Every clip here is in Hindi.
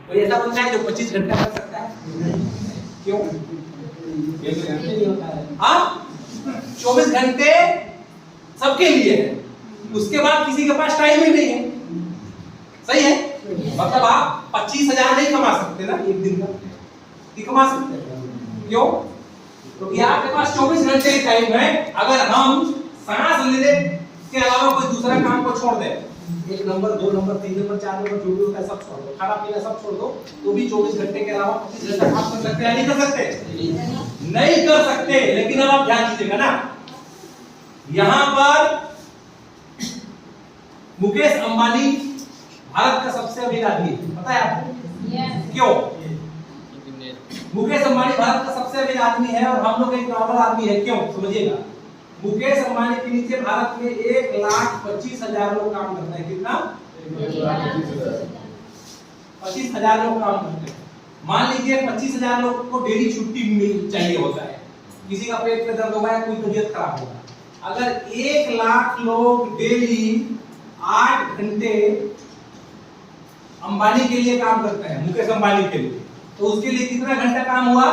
कोई ऐसा बंदा है जो 25 घंटा कर सकता है? क्यों? हाँ, 24 घंटे सबके लिए है, उसके बाद किसी के पास टाइम ही नहीं है। सही है? मतलब आप 25,000 नहीं कमा सकते ना एक दिन का, नहीं कमा सकते। क्यों? क्योंकि आपके पास 24 घंटे ही टाइम है। अगर हम सांस लेने के अलावा कोई दूसरा काम को छोड़ दें, 1 नंबर 2 नंबर 3 नंबर 4 नंबर जो भी होता है सब छोड़ दो, खाना पीना सब छोड़ दो, तो भी 24 घंटे के अलावा 25 घंटा काम कर सकते हैं? नहीं कर सकते? नहीं कर सकते। लेकिन अब आप ध्यान दीजिएगा ना, यहां पर मुकेश अंबानी भारत का सबसे अमीर आदमी है, पता है आपको? क्यों? मुकेश अंबानी भारत का सबसे अमीर आदमी है और हम लोग एक नॉर्मल आदमी है। क्यों? समझिएगा, मुकेश अंबानी के नीचे भारत में 1,25,000 लोग काम करते हैं। कितना? 25,000 लोग काम करते हैं। मान लीजिए 25,000 लोग को डेली छुट्टी चाहिए होता है, किसी का पेट में दर्द होगा या कोई तबीयत खराब होगा। अगर 1,00,000 लोग डेली 8 घंटे अंबानी के लिए काम करते हैं, मुकेश अंबानी के लिए, तो उसके लिए कितना घंटा काम हुआ?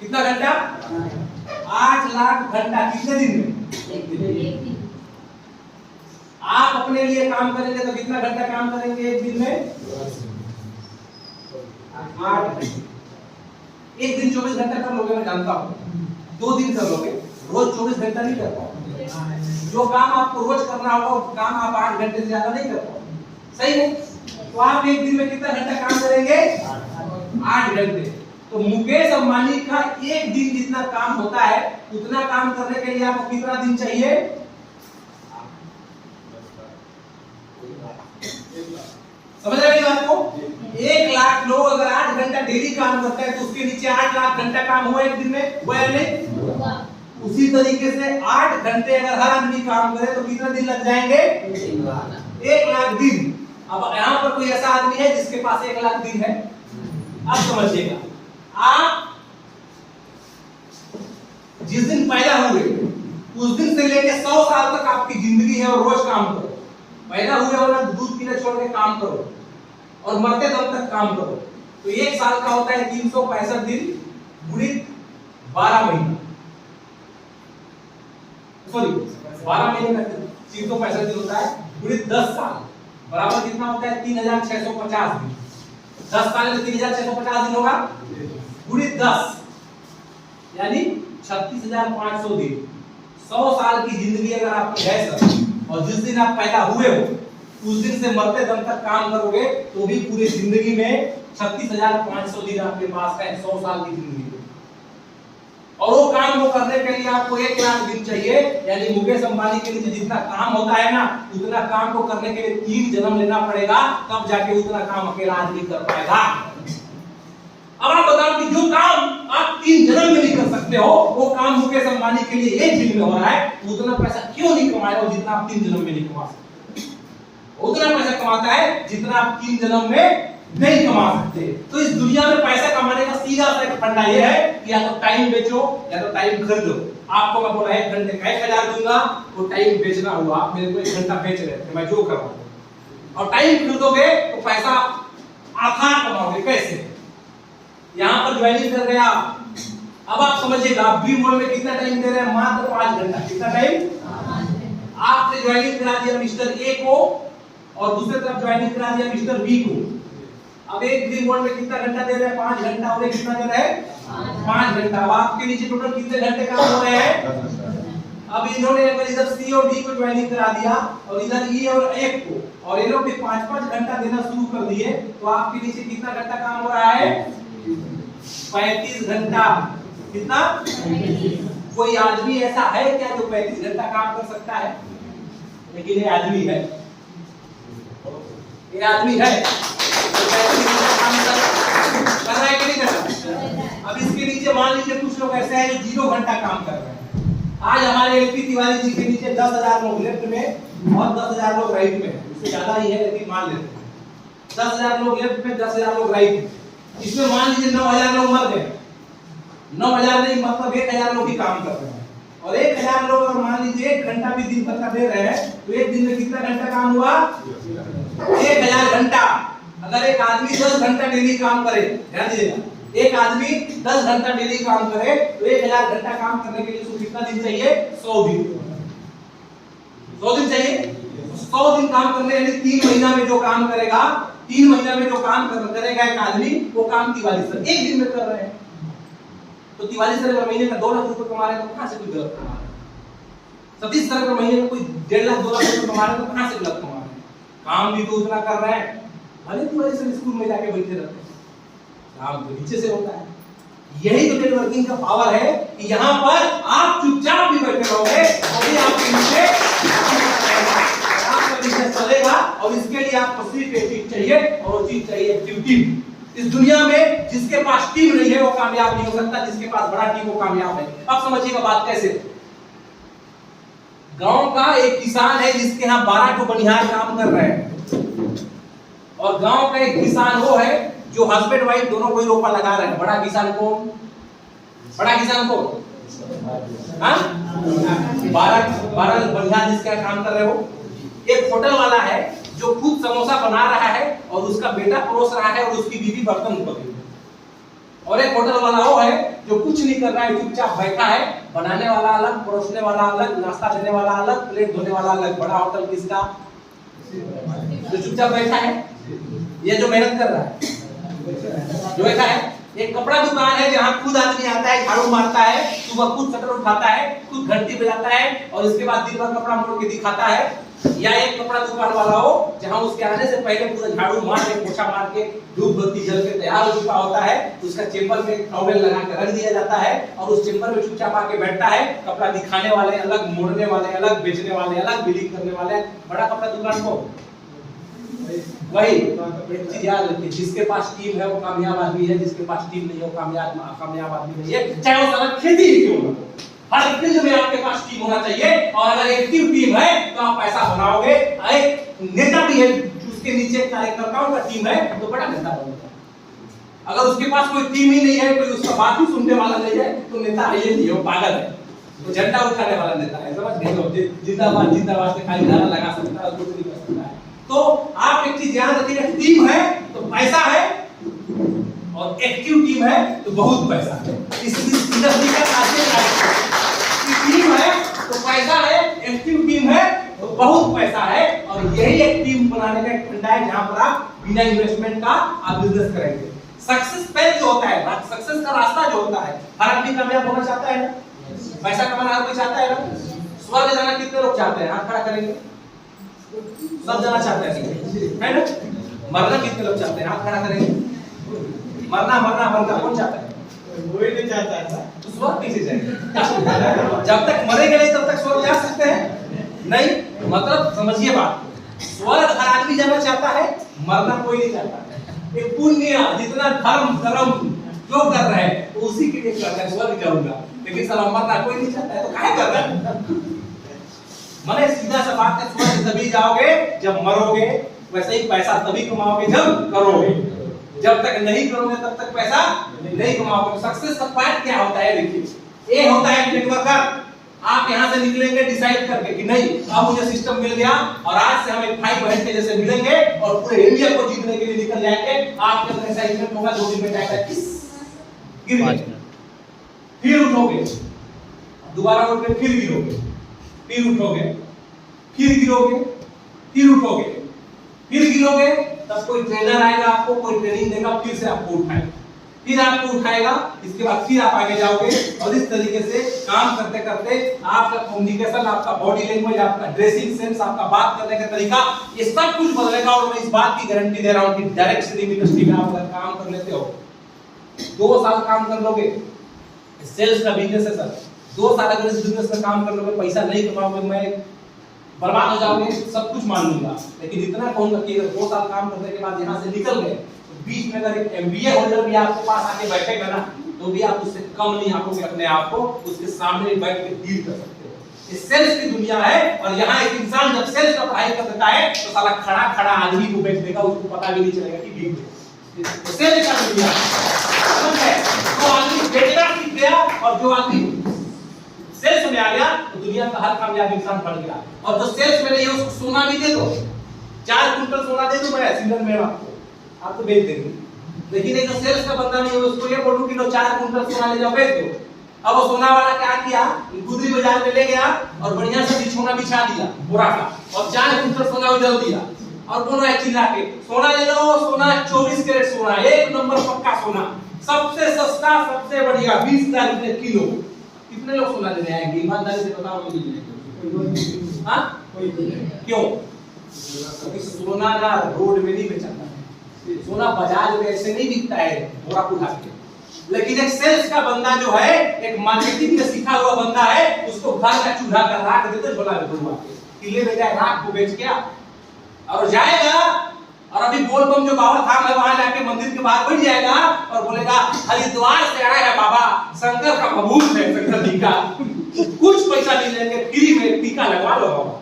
कितना घंटा? 8 लाख घंटा। कितने दिन में? एक दिन। आप अपने लिए काम करेंगे तो कितना घंटा काम करेंगे एक दिन में? 8 घंटे। एक दिन 24 घंटा कर लोगे, मैं जानता हूं। 2 दिन कर लोगे, रोज 24 घंटा नहीं कर पाओगे। जो काम आपको रोज करना होगा वो काम आप 8 घंटे से ज्यादा नहीं कर पाओगे। सही है? तो आप एक दिन में कितना घंटा काम करेंगे? 8 घंटे। तो मुकेश अंबानी का एक दिन जितना काम होता है उतना काम करने के लिए आपको कितना दिन चाहिए? समझ रहे हैं बात को? 1,00,000 लोग अगर 8 घंटा डेली काम करते हैं तो उसके नीचे 8 लाख घंटा काम हुआ एक दिन में, हुआ या नहीं? उसी तरीके से 8 घंटे अगर हर आदमी काम करे तो कितने दिन लग जाएंगे? 1,00,000 दिन। अब यहाँ पर कोई ऐसा आदमी है जिसके पास 1,00,000 दिन है? अब समझिएगा, आप जिस दिन पैदा हुए उस दिन से लेकर 100 साल तक आपकी जिंदगी है और रोज काम करो। पैदा हुए हो ना, दूध पीना छोड़ के काम करो और मरते दम तक काम करो। तो 1 साल का होता है 365 दिन गुणित 12 महीना, सॉरी 12 महीने का 365 दिन होता है गुणित 10 साल बराबर कितना होता है? 3,650 दिन। 10 साल में 3,650 दिन होगा गुणित 10 यानी 36,500 दिन। 100 साल की जिंदगी अगर आपकी है सर, और जिस दिन आप पैदा हुए हो उस दिन से मरते दम तक काम करोगे तो भी पूरी जिंदगी में 36,500 दिन आपके पास है 100 साल की जिंदगी में। और वो काम को करने के लिए आपको 1,00,000 दिन चाहिए। यानी मुकेश अंबानी के लिए जितना काम होता है ना, उतना काम को करने के लिए 3 जन्म लेना पड़ेगा, तब जाके उतना काम अकेला आदमी कर पाएगा। अब आप बताओ कि जो काम आप 3 जन्म में नहीं कर सकते हो वो काम मुकेश अंबानी के लिए 1 दिन में हो रहा है, उतना पैसा क्यों नहीं कमाएगा जितना आप 3 जन्म में नहीं कमा सकते? उतना पैसा कमाता है जितना आप 3 जन्म में नहीं कमा सकते। तो इस दुनिया में पैसा कमाने का सीधा सा एक फंडा ये है कि या तो टाइम बेचो या तो टाइम खरीदो। आपको मैं बोला 1 घंटे का 1,000 दूंगा, वो टाइम बेचना हुआ, आप मेरे को 1 घंटा बेच रहे थे, मैं जो कर रहा हूं। और टाइम खरीदोगे तो पैसा आसान कमाओगे। कैसे? यहाँ पर ज्वाइनिंग कर गया, अब आप समझिएगा, आप बी मोड में कितना टाइम दे रहे हैं? मात्र 5 घंटा। कितना टाइम? आपने ज्वाइनिंग करा दिया मिस्टर ए को और दूसरी तरफ ज्वाइनिंग करा दिया मिस्टर बी को। अब एक ग्रीन बोर्ड में कितना घंटा दे रहे हैं? 5 घंटा। और एक कितना दे रहे हैं? 5 घंटा। अब आपके नीचे टोटल कितने घंटे काम हो रहे हैं? अब इन्होंने अगर इधर सी और डी को ज्वाइनिंग करा दिया और इधर ई और एफ को, और ये लोग भी 5-5 घंटा देना शुरू कर दिए, तो आपके नीचे कितना घंटा काम हो रहा है? 35 घंटा। कितना? कोई आदमी ऐसा है क्या जो 35 घंटा काम कर सकता है? लेकिन ये आदमी है, ये आदमी है तो 35 घंटा काम कर रहा है कि नहीं कर रहा? अब इसके नीचे मान लीजिए कुछ लोग ऐसे हैं जो 0 घंटा काम कर रहे हैं। आज हमारे एलपी तिवारी जी के नीचे 10,000 लोग लेफ्ट में और 10,000 लोग राइट में, उससे ज्यादा ही है लेकिन मान लेते हैं 10,000 लोग लेफ्ट में, 10,000 लोग राइट में। इसमें मान लीजिए 9,000 लोग मर गए। 9,000 नहीं, मतलब 1,000 लोग ही काम कर रहे हैं। और 1,000 लोग अगर मान लीजिए 1 घंटा भी दिन भर का दे रहे हैं तो एक दिन में कितना घंटा काम हुआ? 1,000 घंटा। अगर एक आदमी 10 घंटा डेली काम करे, ध्यान दीजिएगा, एक आदमी 10 घंटा डेली काम करे तो 1000 घंटा काम करने के लिए उसको कितना दिन चाहिए? 100 दिन। 100 दिन चाहिए। 100 दिन काम करने यानी 3 महीना में जो काम करेगा, 3 महीना में जो काम करेगा एक आदमी, वो काम तिवारी सर एक दिन में कर रहे हैं। तो तिवारी सर अगर महीने का 2 लाख रुपए कमा रहे हैं तो कहां से कोई गलत कमा रहा है? सतीश सर अगर महीने में कोई 1.5 लाख 2 लाख रुपए कमा रहे हैं तो कहां से गलत कमा रहे हैं? काम भी तो उतना कर रहे हैं, भले तिवारी सर स्कूल में जाके बैठे रहते हैं, काम तो नीचे से होता है। यही तो नेटवर्किंग का पावर है कि यहाँ पर आप चुपचाप भी बैठे रहोगे अभी आपके नीचे आपका बिजनेस चलेगा। और इसके लिए आपको सिर्फ एक चीज चाहिए और वो चीज चाहिए एक्टिव टीम। इस दुनिया में जिसके पास टीम नहीं है वो कामयाब नहीं हो सकता, जिसके पास बड़ा टीम वो कामयाब है। अब समझिएगा बात कैसे। गांव का एक किसान है जिसके यहाँ 12 ठो बनिहार काम कर रहे हैं, और गांव का एक किसान वो है जो हस्बैंड वाइफ दोनों कोई रोपा लगा रहे हैं। बड़ा किसान कौन? बड़ा किसान कौन? 12 बनिहार जिसके यहाँ काम कर रहे हो। एक होटल वाला है जो खुद समोसा बना रहा है और उसका बेटा परोस रहा है और उसकी बीवी बर्तन धो रही है। और एक होटल वाला वो है जो कुछ नहीं कर रहा है, चुपचाप बैठा है, बनाने वाला अलग, परोसने वाला अलग, नाश्ता देने वाला अलग, प्लेट धोने वाला अलग। बड़ा होटल किसका? जो चुपचाप बैठा है, ये जो मेहनत कर रहा है, जो बैठा है। एक कपड़ा दुकान है जहाँ खुद आदमी आता है, झाड़ू मारता है, सुबह खुद शटर उठाता है, खुद घंटी बजाता है और इसके बाद दिन भर कपड़ा मोड़ के दिखाता है। या एक कपड़ा दुकान वाला हो जहां उसके आने से पहले पूरा झाड़ू मार के, पोछा मार के, धूप बत्ती जल के तैयार हो चुका होता है, उसका चेंबर में टॉवेल लगा कर रख दिया जाता है और उस चेंबर में चुपचाप आके बैठता है। कपड़ा दिखाने वाले अलग, मोड़ने वाले अलग, बेचने वाले अलग, बिलिंग करने वाले। बड़ा कपड़ा दुकान को वही एक चीज याद रखिए, जिसके पास टीम है वो कामयाब आदमी है, जिसके पास टीम नहीं है वो कामयाब आदमी नहीं है, चाहे वो सारा खेती ही क्यों ना। हर फील्ड में आपके पास टीम होना चाहिए और अगर एक्टिव टीम है तो आप पैसा बनाओगे। एक नेता भी है उसके नीचे कार्यकर्ताओं का टीम है तो बड़ा नेता बनेगा। अगर उसके पास कोई टीम ही नहीं है, कोई उसका बात ही सुनने वाला नहीं है तो नेता है ही नहीं, वो पागल है, वो झंडा उठाने वाला नेता है। समझ गए? जिंदाबाद जिंदाबाद से खाली नारा लगा सकता है, कुछ नहीं कर सकता है। तो आप एक चीज याद रखिएगा, टीम है तो पैसा है और एक्टिव टीम है तो बहुत पैसा है। इस इंडस्ट्री का खासियत टीम है तो पैसा है, एक्टिव टीम है तो बहुत पैसा है। और यही एक टीम बनाने का एक फंडा है जहां पर आप बिना इन्वेस्टमेंट का आप बिजनेस करेंगे। सक्सेस पेन जो होता है, सक्सेस का रास्ता जो होता है, हर आदमी कामयाब होना चाहता है ना, पैसा कमाना हर कोई चाहता है ना। स्वर्ग जाना कितने लोग चाहते हैं? हाथ खड़ा करेंगे। सब जाना चाहते हैं, है ना? मरना कितने लोग चाहते हैं? हाथ खड़ा करेंगे। मरना मरना मरना कौन चाहता है? कोई नहीं चाहता है। तो स्वर्ग कैसे जाएंगे? जब तक मरेंगे नहीं तब तक स्वर्ग जा सकते हैं नहीं। मतलब समझिए बात, स्वर्ग हर आदमी जाना चाहता है, मरना कोई नहीं चाहता। एक पुण्य जितना धर्म कर्म जो कर रहे हैं उसी के लिए करते हैं, स्वर्ग जाऊंगा, लेकिन सलाम मरना कोई नहीं चाहता है तो काहे कर रहे हैं? मने सीधा सा बात है, स्वर्ग तभी जाओगे जब मरोगे, वैसे ही पैसा तभी कमाओगे जब करोगे। जब तक नहीं करोगे तब तक पैसा नहीं कमाओगे। सक्सेस का पार्ट क्या होता है? देखिए, ए होता है नेटवर्कर। आप यहां से निकलेंगे डिसाइड करके कि नहीं अब मुझे सिस्टम मिल गया और आज से हम एक भाई बहन के जैसे मिलेंगे और पूरे इंडिया को जीतने के लिए निकल जाएंगे। आपके अंदर ऐसा इवेंट होगा, 2 दिन में जाएगा किस गिर गए, फिर उठोगे, दोबारा उठोगे, फिर गिरोगे, फिर उठोगे, फिर गिरोगे, फिर उठोगे, फिर गिरोगे, तब कोई ट्रेनर आएगा, आपको कोई ट्रेनिंग देगा, फिर से आपको उठाएगा, फिर आपको उठाएगा, इसके बाद फिर आप आगे जाओगे। और इस तरीके से काम करते करते आपका कम्युनिकेशन, आपका बॉडी लैंग्वेज, आपका ड्रेसिंग सेंस, आपका बात करने का तरीका, ये सब कुछ बदलेगा। और मैं इस बात की गारंटी दे रहा हूं कि डायरेक्ट सेलिंग इंडस्ट्री में आप अगर काम कर लेते हो, 2 साल काम कर लोगे, सेल्स का बिजनेस है सर, 2 साल अगर इस बिजनेस में काम कर लोगे, पैसा नहीं कमाओगे, मैं बर्बाद हो जाओगे, सब कुछ मान लूंगा। लेकिन इतना कहूंगा कि अगर 2 साल काम करने के बाद यहाँ से निकल गए, बीच में अगर एक एमबीए होल्डर भी आपके पास आके बैठेगा ना, तो भी आप उससे कम नहीं आंकोगे अपने आप को, उसके सामने बैठ के डील कर सकते हो। ये सेल्स की दुनिया है और यहाँ एक इंसान जब सेल्स का पढ़ाई कर देता है तो साला खड़ा खड़ा आदमी को बेच देगा, उसको पता भी नहीं चलेगा कि बिक गया। तो सेल्स का दुनिया है, जो आदमी बेचना सीख गया और जो आदमी सेल्स में आ गया तो दुनिया का हर कामयाब इंसान बन गया। और जो सेल्स में नहीं है उसको सोना भी दे दो, 4 कुंटल सोना दे दो मैं सीजन में आपको, आप तो बेच देंगे। लेकिन एक सेल्स का बंदा नहीं है, उसको ये बोलूं कि लो 4 कुंटल सोना ले जाओ बेच दो। अब वो सोना वाला क्या किया, गुदरी बाजार में ले गया और बढ़िया से बिछौना बिछा दिया बोरा का, और 4 कुंटल सोना उजल दिया और बोलो है चिल्ला के सोना ले लो, सोना 24 कैरेट सोना, एक नंबर पक्का सोना, सबसे सस्ता सबसे बढ़िया 20,000 रुपए किलो। कितने लोग सोना लेने आएंगे ईमानदारी से बताओ? हाँ क्यों? क्योंकि सोना ना रोड में नहीं बेचा जाता है, सोना बाजार में ऐसे नहीं बिकता है बोरा उठा के। लेकिन एक सेल्स का बंदा जो है, एक मार्केटिंग में सीखा हुआ बंदा है, उसको घर का चूल्हा का राख देते झोला में डुबा के, किले में जाए राख को बेच के और जाएगा, और अभी बोल बम जो बाबा धाम है वहां जाके मंदिर के बाहर बैठ जाएगा और बोलेगा हरिद्वार से आया है बाबा, शंकर का भभूत है, शंकर जी का, कुछ पैसा नहीं लेंगे, फ्री में टीका लगवा लो बाबा,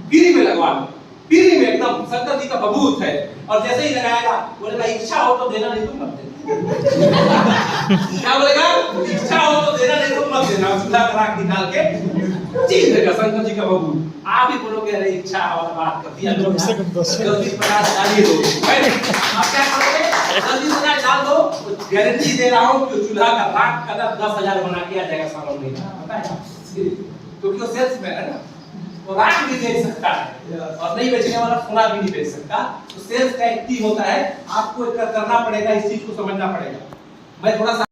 फ्री में लगवा लो, फ्री में एकदम शंकर जी का भभूत है। और जैसे ही लगाएगा बोलेगा इच्छा हो तो देना, नहीं तो मत देना। क्या बोलेगा? इच्छा हो तो देना, नहीं तो मत देना। चूल्हा का राख निकाल के चीज देगा शंकर जी का भभूत। आप ही बोलोगे अरे इच्छा वाला बात कर दिया, जल्दी 50 डाल ही दो। आप क्या करोगे? जल्दी 50 डाल दो, गारंटी दे रहा हूँ कि चूल्हा का राख का 10,000 बना के आ जाएगा सामान में, पता है? क्योंकि वो सेल्स मैन है ना, वो राख भी बेच सकता है और नहीं बेचने वाला सोना भी नहीं बेच सकता। तो सेल्स का एक टीम होता है, आपको करना पड़ेगा, इस चीज को समझना पड़ेगा। मैं थोड़ा सा